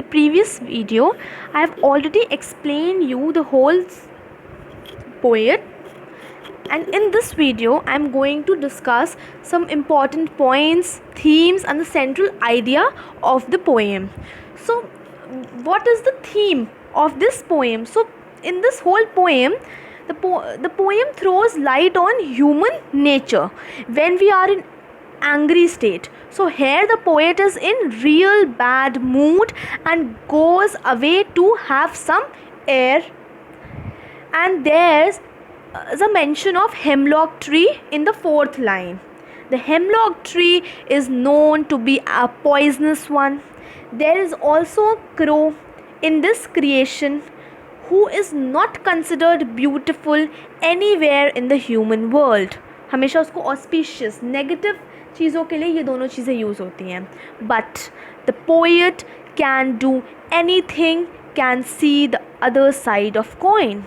previous video I have already explained you the whole poet, and in this video I am going to discuss some important points, themes and the central idea of the poem. So what is the theme of this poem? So in this whole poem, the poem throws light on human nature when we are in angry state. So here the poet is in real bad mood and goes away to have some air, and there's the mention of hemlock tree in the fourth line. The hemlock tree is known to be a poisonous one. There is also a crow in this creation who is not considered beautiful anywhere in the human world. हमेशा उसको auspicious, negative चीज़ों के लिए ये दोनों चीज़ें use होती हैं. But the poet can do anything, can see the other side of coin.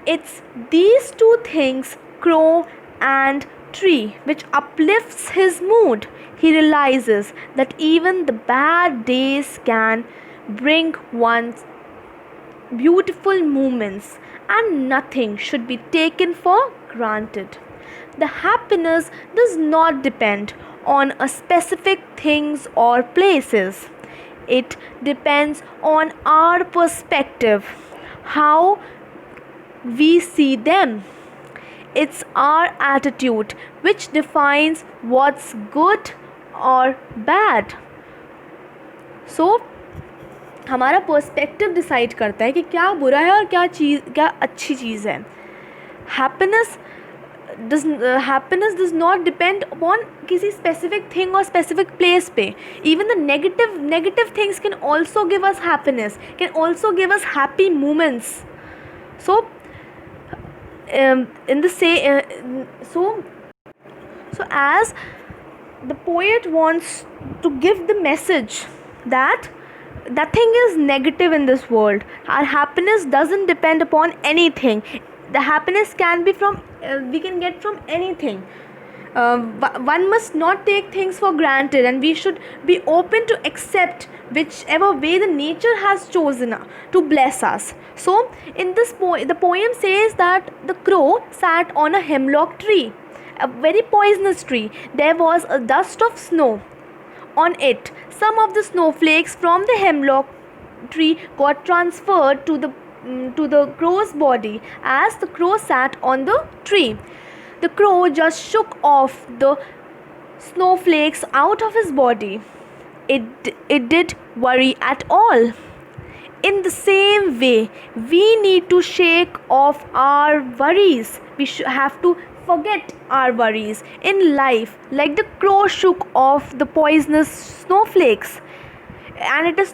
It's these two things, crow and tree, which uplifts his mood. He realizes that even the bad days can bring one's beautiful moments and nothing should be taken for granted. The happiness does not depend on a specific things or places. It depends on our perspective, how we see them. It's our attitude which defines what's good or bad. So हमारा perspective decide करता है कि क्या बुरा है और क्या अच्छी चीज़ है. Happiness does not depend upon किसी स्पेसिफिक थिंग और स्पेसिफिक प्लेस पे. Even the negative things can also give us happiness, can also give us happy moments. So as the poet wants to give the message that nothing is negative in this world. Our happiness doesn't depend upon anything. The happiness can be from we can get from anything. One must not take things for granted, and we should be open to accept whichever way the nature has chosen to bless us. So in this the poem says that the crow sat on a hemlock tree, a very poisonous tree. There was a dust of snow on it. Some of the snowflakes from the hemlock tree got transferred to the crow's body as the crow sat on the tree. The crow just shook off the snowflakes out of his body. It did worry at all. In the same way, we need to shake off our worries. We have to forget our worries in life, like the crow shook off the poisonous snowflakes. And it is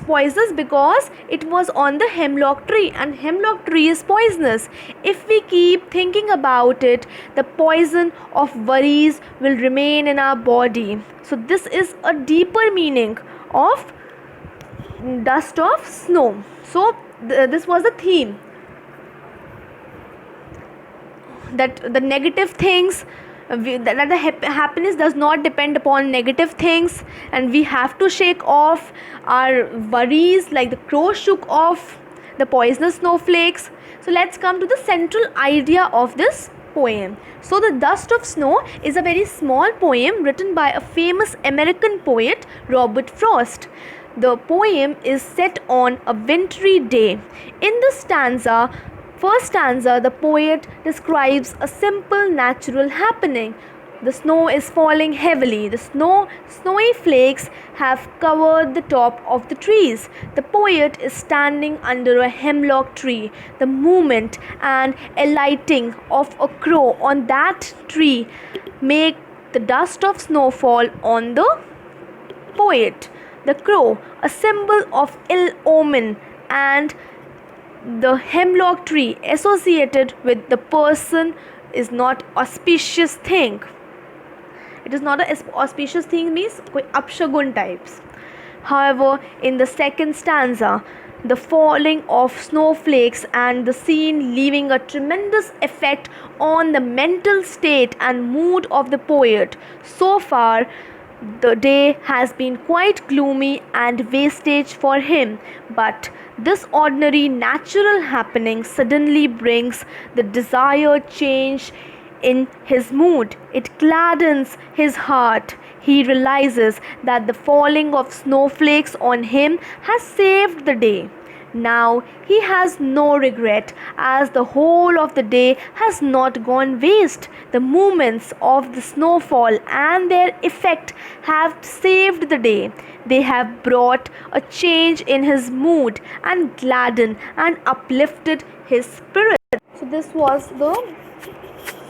poisonous because it was on the hemlock tree, and hemlock tree is poisonous. If we keep thinking about it, the poison of worries will remain in our body. So this is a deeper meaning of dust of snow. So this was the theme, that the negative things, that the happiness does not depend upon negative things, and we have to shake off our worries like the crow shook off the poisonous snowflakes. So let's come to the central idea of this poem. So the Dust of Snow is a very small poem written by a famous American poet, Robert Frost. The poem is set on a wintry day. In the first stanza, the poet describes a simple natural happening. The snow is falling heavily. The snowy flakes have covered the top of the trees. The poet is standing under a hemlock tree. The movement and alighting of a crow on that tree make the dust of snow fall on the poet. The crow, a symbol of ill omen, and the hemlock tree associated with the person is not auspicious thing. It is not an auspicious thing, means koi upshagun types. However, in the second stanza, the falling of snowflakes and the scene leaving a tremendous effect on the mental state and mood of the poet. So far, The day has been quite gloomy and wastage for him, but this ordinary natural happening suddenly brings the desired change in his mood. It gladdens his heart. He realizes that the falling of snowflakes on him has saved the day. Now he has no regret, as the whole of the day has not gone waste. The moments of the snowfall and their effect have saved the day. They have brought a change in his mood and gladdened and uplifted his spirit. So this was the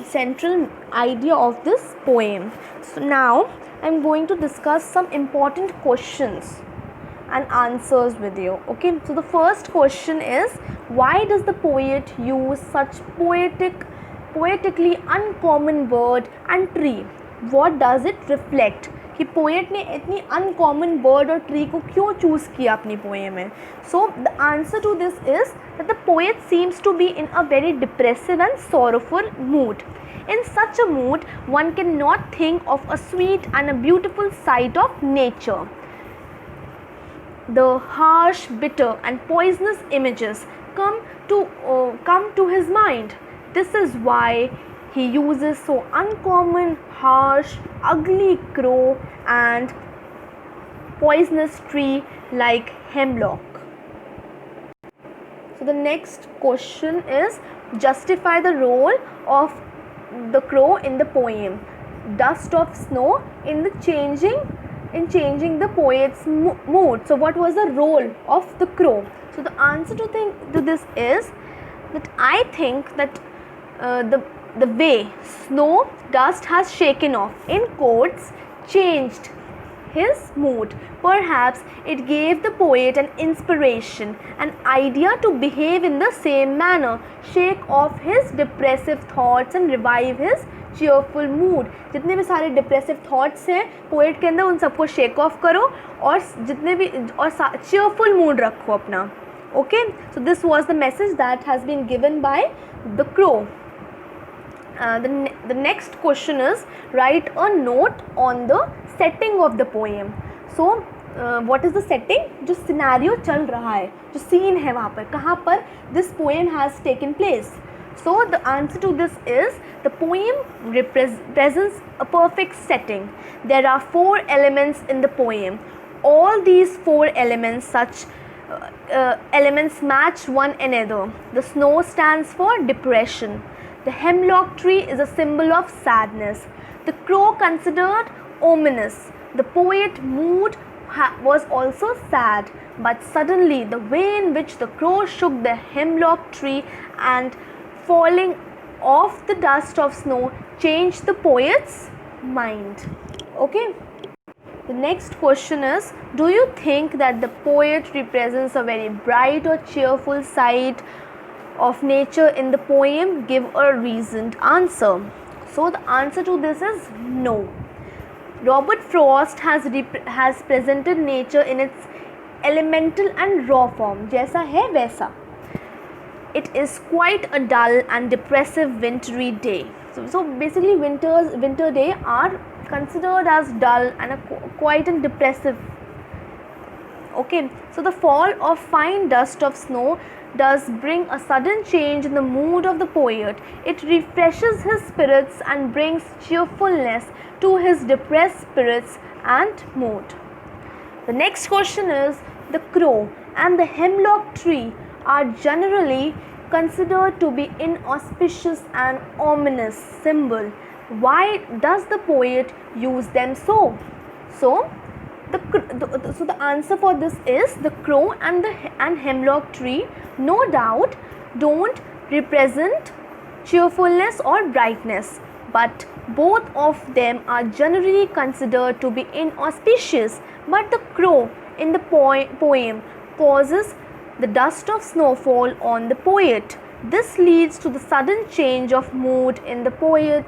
central idea of this poem. So now I'm going to discuss some important questions and answers with you. Okay, so the first question is, why does the poet use such poetically uncommon word and tree? What does it reflect? कि poet ने इतनी uncommon bird और tree को क्यों choose किया अपनी poem में? So the answer to this is that the poet seems to be in a very depressive and sorrowful mood. In such a mood, one cannot think of a sweet and a beautiful sight of nature. The harsh, bitter and poisonous images come to his mind. This is why he uses so uncommon, harsh, ugly crow and poisonous tree like hemlock. So the next question is, justify the role of the crow in the poem. Dust of snow in changing the poet's mood. So what was the role of the crow? So the answer to this is that I think that the way snow dust has shaken off, in quotes, changed his mood. Perhaps it gave the poet an inspiration, an idea to behave in the same manner, shake off his depressive thoughts and revive his cheerful mood. जितने भी सारे depressive thoughts हैं poet के अंदर, उन सबको shake of करो और जितने भी और cheerful mood रखो अपना. Okay, so this was the message that has been given by the crow. The next question is, write a note on the setting of the poem. So what is the setting? जो scenario चल रहा है, जो scene है वहाँ पर, कहाँ पर this poem has taken place. So the answer to this is, the poem represents a perfect setting. There are 4 elements in the poem. All these 4 elements elements match one another. The snow stands for depression. The hemlock tree is a symbol of sadness. The crow considered ominous. The poet's mood was also sad, but suddenly the way in which the crow shook the hemlock tree and falling off the dust of snow changed the poet's mind. Okay. The next question is, do you think that the poet represents a very bright or cheerful side of nature in the poem? Give a reasoned answer. So the answer to this is no. Robert Frost has presented nature in its elemental and raw form. जैसा है वैसा. It is quite a dull and depressive wintry day. So basically winter day are considered as dull and quite and depressive. Okay, so the fall of fine dust of snow does bring a sudden change in the mood of the poet. It refreshes his spirits and brings cheerfulness to his depressed spirits and mood. The next question is, the crow and the hemlock tree are generally considered to be inauspicious and ominous symbol. Why does the poet use them so? So the answer for this is, the crow and hemlock tree no doubt don't represent cheerfulness or brightness, but both of them are generally considered to be inauspicious. But the crow in the poem causes the dust of snowfall on the poet. This leads to the sudden change of mood in the poet.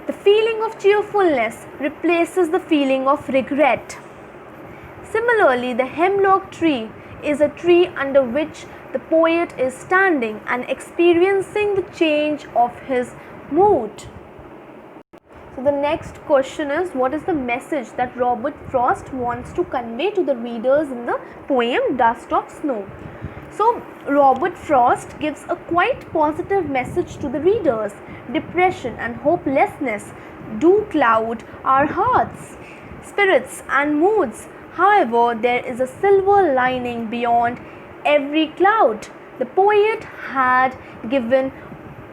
The feeling of cheerfulness replaces the feeling of regret. Similarly, the hemlock tree is a tree under which the poet is standing and experiencing the change of his mood. So the next question is, what is the message that Robert Frost wants to convey to the readers in the poem Dust of Snow? So Robert Frost gives a quite positive message to the readers. Depression and hopelessness do cloud our hearts, spirits and moods. However, there is a silver lining beyond every cloud. The poet had given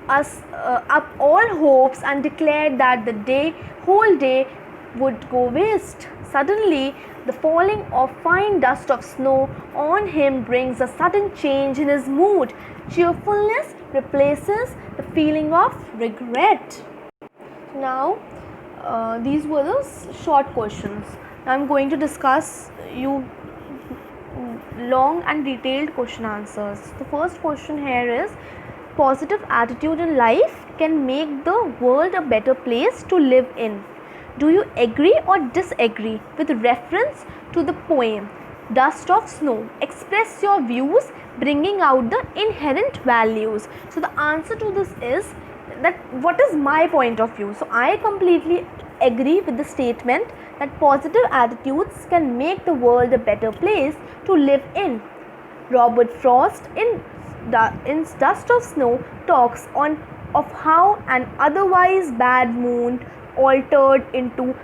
us up all hopes and declared that the whole day would go waste. Suddenly, the falling of fine dust of snow on him brings a sudden change in his mood. Cheerfulness replaces the feeling of regret. Now, these were the short questions. Now, I'm going to discuss you long and detailed question answers. The first question here is, positive attitude in life can make the world a better place to live in. Do you agree or disagree with reference to the poem Dust of Snow? Express your views, bringing out the inherent values. So the answer to this is that what is my point of view. So I completely agree with the statement that positive attitudes can make the world a better place to live in. Robert Frost in Dust of Snow talks of how an otherwise bad moon altered into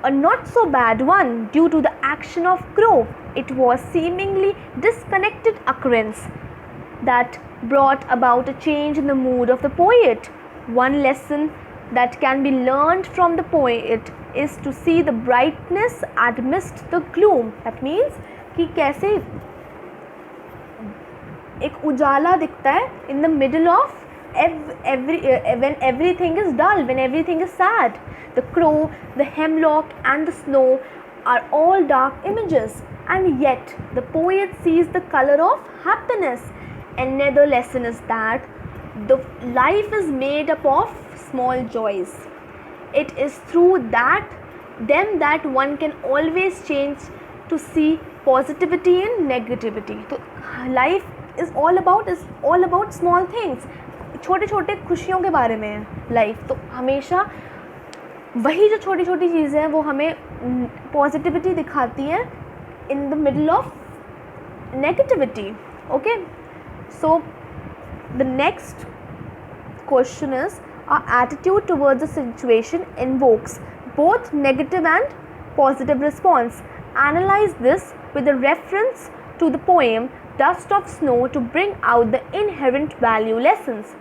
a not so bad one due to the action of crow. It was seemingly disconnected occurrence that brought about a change in the mood of the poet. One lesson that can be learned from the poet is to see the brightness amidst the gloom. That means कि कैसे एक उजाला दिखता है in the middle of when everything is dull, when everything is sad. The crow, the hemlock and the snow are all dark images, and yet the poet sees the color of happiness. Another lesson is that the life is made up of small joys. It is through them that one can always change to see positivity and negativity. So life is all about small things. छोटे छोटे खुशियों के बारे में है life. तो हमेशा वही जो छोटी छोटी चीज़ें हैं वो हमें पॉजिटिविटी दिखाती हैं in the middle of negativity. Okay, so the next question is, our attitude towards the situation invokes both negative and positive response. Analyze this with a reference to the poem Dust of Snow to bring out the inherent value lessons.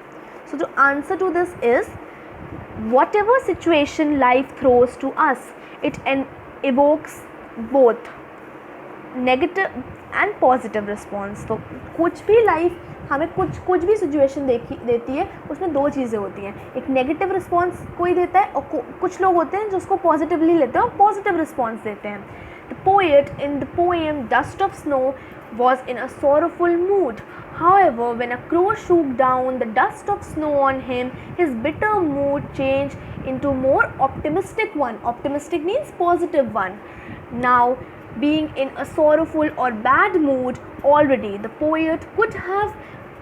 So the answer to this is, whatever situation life throws to us, it evokes both negative and positive response. तो कुछ भी life हमें कुछ भी situation देती है, उसमें दो चीज़ें होती हैं. एक नेगेटिव रिस्पॉन्स कोई देता है और कुछ लोग होते हैं जो उसको पॉजिटिवली लेते हैं और पॉजिटिव रिस्पॉन्स देते हैं. The poet in the poem Dust of Snow was in a sorrowful mood. However, when a crow shook down the dust of snow on him, his bitter mood changed into more optimistic one. Optimistic means positive one. Now, being in a sorrowful or bad mood already, the poet could have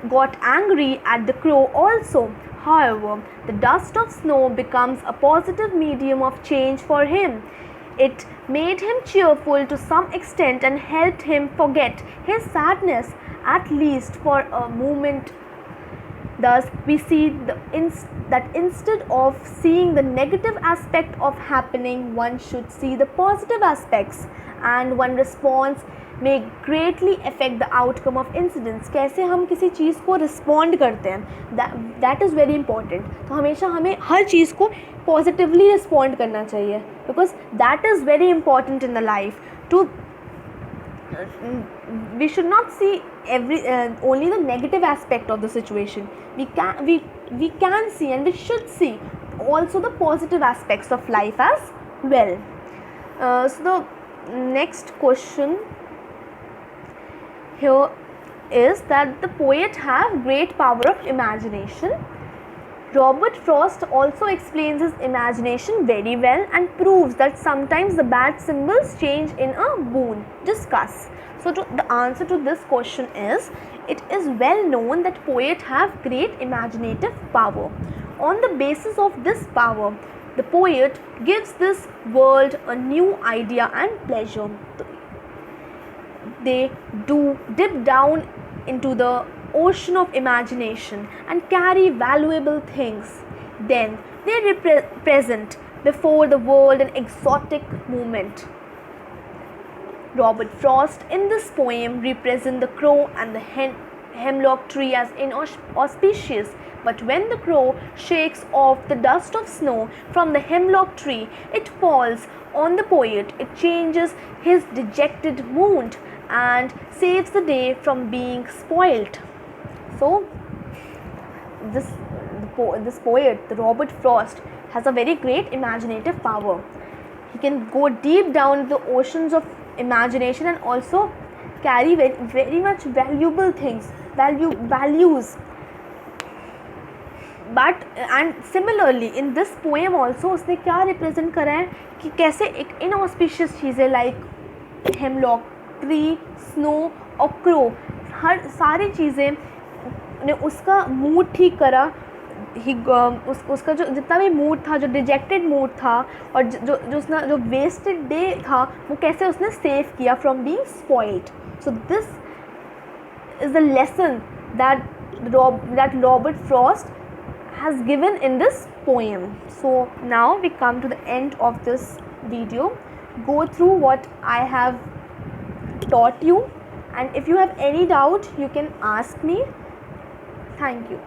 got angry at the crow also. However, the dust of snow becomes a positive medium of change for him. It made him cheerful to some extent and helped him forget his sadness, at least for a moment. Thus, we see that instead of seeing the negative aspect of happening, one should see the positive aspects, and one response may greatly affect the outcome of incidents. कैसे हम किसी चीज़ को respond करते हैं, that is very important. तो हमेशा हमें हर चीज़ को पॉजिटिवली रिस्पॉन्ड करना चाहिए, because that is very important in the life. We should not see only the negative aspect of the situation. We can see and we should see also the positive aspects of life as well. So the next question here is that the poet have great power of imagination. Robert Frost also explains his imagination very well and proves that sometimes the bad symbols change in a boon. Discuss. So the answer to this question is, it is well known that poets have great imaginative power. On the basis of this power, the poet gives this world a new idea and pleasure. They do dip down into the ocean of imagination and carry valuable things. Then they present before the world an exotic moment. Robert Frost in this poem represents the crow and the hemlock tree as inauspicious, but when the crow shakes off the dust of snow from the hemlock tree, it falls on the poet. It changes his dejected mood and saves the day from being spoilt. So, this poet, the Robert Frost, has a very great imaginative power. He can go deep down the oceans of imagination and also carry very, very much valuable things, values. But and similarly in this poem also उसने क्या represent करा है कि कैसे एक inauspicious चीज़ें like hemlock tree, snow और crow, हर सारी चीज़ें ने उसका मूड ठीक करा. उसका जो जितना भी मूड था, जो डिजेक्टेड मूड था और जो वेस्टेड डे था, वो कैसे उसने सेव किया from being spoiled. So this is the lesson that Robert Frost has given in this poem. So now we come to the end of this video. Go through what I have taught you, and if you have any doubt you can ask me. Thank you.